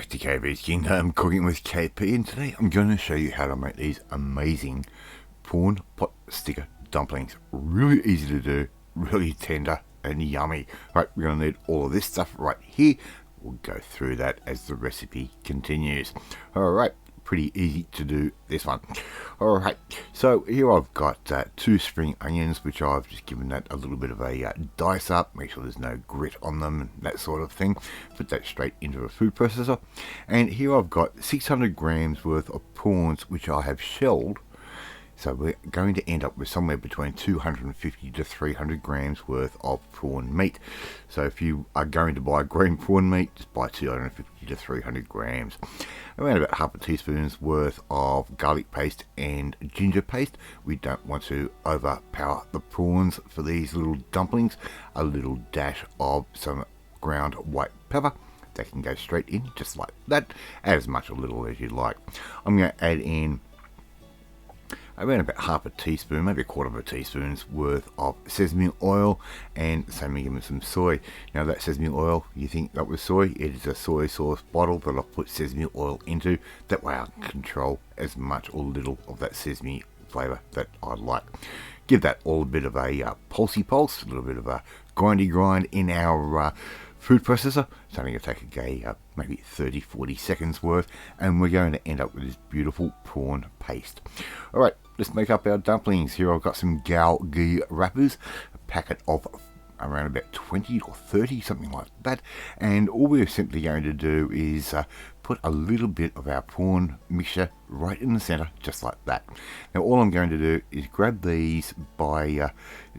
back to KP's Kingdom, cooking with KP, and today I'm going to show you how to make these amazing prawn pot sticker dumplings. Really easy to do, really tender and yummy. Right, we're going to need all of this stuff right here. We'll go through that as the recipe continues. Alright, pretty easy to do this one. Alright, so here I've got 2 spring onions, which I've just given that a little bit of a dice up, make sure there's no grit on them and that sort of thing. Put that straight into a food processor. And here I've got 600 grams worth of prawns, which I have shelled. So we're going to end up with somewhere between 250 to 300 grams worth of prawn meat. So if you are going to buy green prawn meat, just buy 250 to 300 grams. Around about half a teaspoon's worth of garlic paste and ginger paste. We don't want to overpower the prawns for these little dumplings. A little dash of some ground white pepper. That can go straight in just like that. Add as much or little as you like. I'm going to add in around about half a teaspoon, maybe a quarter of a teaspoon's worth of sesame oil, and same again with some soy. Now that sesame oil, you think that was soy, it is a soy sauce bottle that I've put sesame oil into. That way I can control as much or little of that sesame flavour that I like. Give that all a bit of a pulsey pulse, a little bit of a grindy grind in our food processor. It's only going to take maybe 30-40 seconds worth, and we're going to end up with this beautiful prawn paste. Alright, let's make up our dumplings. Here I've got some gal ghee wrappers, a packet of around about 20 or 30, something like that, and all we're simply going to do is put a little bit of our prawn mixture right in the center, just like that. Now all I'm going to do is grab these by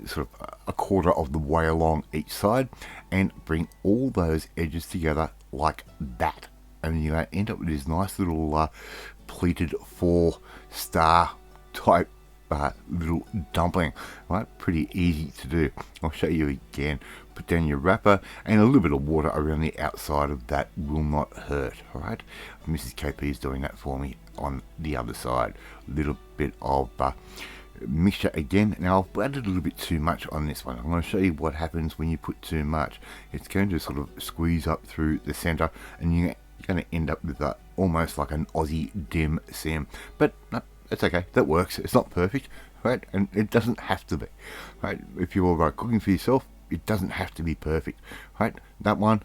sort of a quarter of the way along each side and bring all those edges together like that, and you're going to end up with this nice little pleated 4-star type little dumpling. Right, pretty easy to do. I'll show you again. Put down your wrapper, and a little bit of water around the outside of that will not hurt. Alright, Mrs. KP is doing that for me on the other side. A little bit of mixture again. Now I've added a little bit too much on this one. I'm going to show you what happens when you put too much. It's going to sort of squeeze up through the center, and you're going to end up with almost like an Aussie dim sim. But no, that's okay, that works. It's not perfect, right? And it doesn't have to be, right? If you're cooking for yourself, it doesn't have to be perfect, right? That one,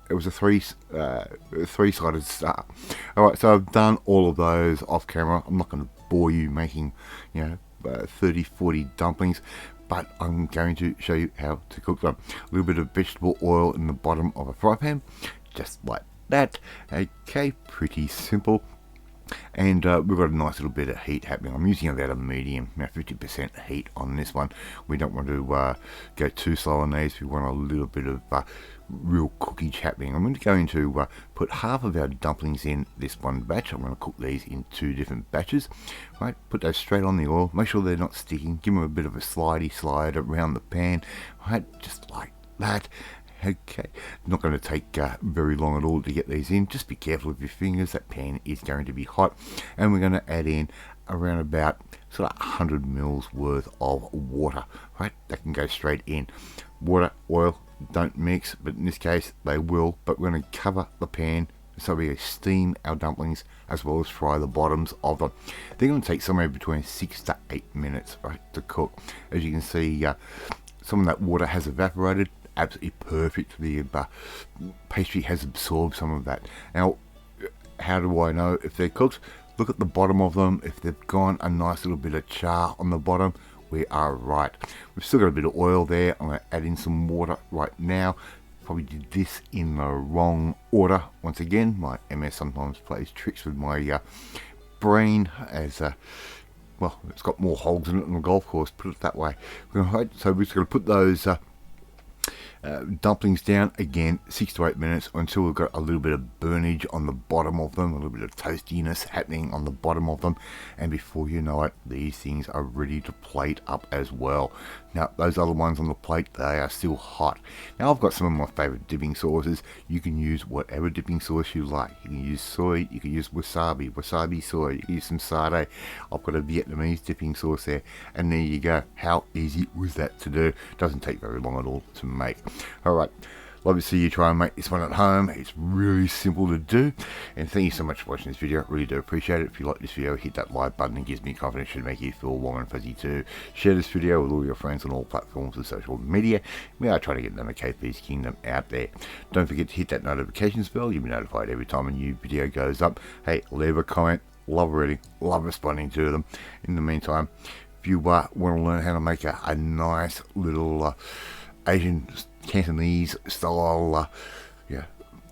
it was a three-sided star. Alright, so I've done all of those off camera. I'm not going to bore you making, 30-40 dumplings, but I'm going to show you how to cook them. A little bit of vegetable oil in the bottom of a fry pan, just like that. Okay, pretty simple. And we've got a nice little bit of heat happening. I'm using about a medium, 50% heat on this one. We don't want to go too slow on these. We want a little bit of real cookage happening. I'm going to put half of our dumplings in this one batch. I'm going to cook these in 2 different batches. Right, put those straight on the oil. Make sure they're not sticking. Give them a bit of a slidey slide around the pan. Right, just like that. Okay, not going to take very long at all to get these in. Just be careful with your fingers. That pan is going to be hot, and we're going to add in around about sort of 100 mils worth of water. Right, that can go straight in. Water, oil don't mix, but in this case they will. But we're going to cover the pan so we steam our dumplings as well as fry the bottoms of them. They're going to take somewhere between 6 to 8 minutes, right, to cook. As you can see, some of that water has evaporated. Absolutely perfect. The pastry has absorbed some of that. Now, how do I know if they're cooked? Look at the bottom of them. If they've gone a nice little bit of char on the bottom, we are right. We've still got a bit of oil there. I'm going to add in some water right now. Probably did this in the wrong order. Once again, my MS sometimes plays tricks with my brain, as well, it's got more holes in it than a golf course, put it that way. So we're just going to put those dumplings down again 6 to 8 minutes until we've got a little bit of burnage on the bottom of them, a little bit of toastiness happening on the bottom of them, and before you know it, these things are ready to plate up as well. Now those other ones on the plate, they are still hot. Now I've got some of my favorite dipping sauces. You can use whatever dipping sauce you like. You can use soy, you can use wasabi soy, you can use some sade. I've got a Vietnamese dipping sauce there, and there you go. How easy was that to do? Doesn't take very long at all to make. Alright, Love to see you try and make this one at home. It's really simple to do. And thank you so much for watching this video. I really do appreciate it. If you like this video, hit that like button. It gives me confidence to make you feel warm and fuzzy too. Share this video with all your friends on all platforms of social media. We are trying to get them a KP's Kingdom out there. Don't forget to hit that notifications bell. You'll be notified every time a new video goes up. Hey, leave a comment. Love reading. Love responding to them. In the meantime, if you want to learn how to make a nice little Asian Cantonese style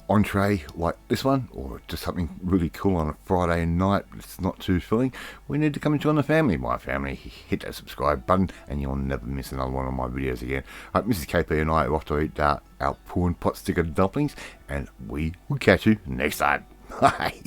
entree like this one, or just something really cool on a Friday night, it's not too filling, we need to come and join the family. My family, hit that subscribe button and you'll never miss another one of my videos again. Mrs. KP and I are off to eat our prawn pot sticker dumplings, and we will catch you next time. Bye.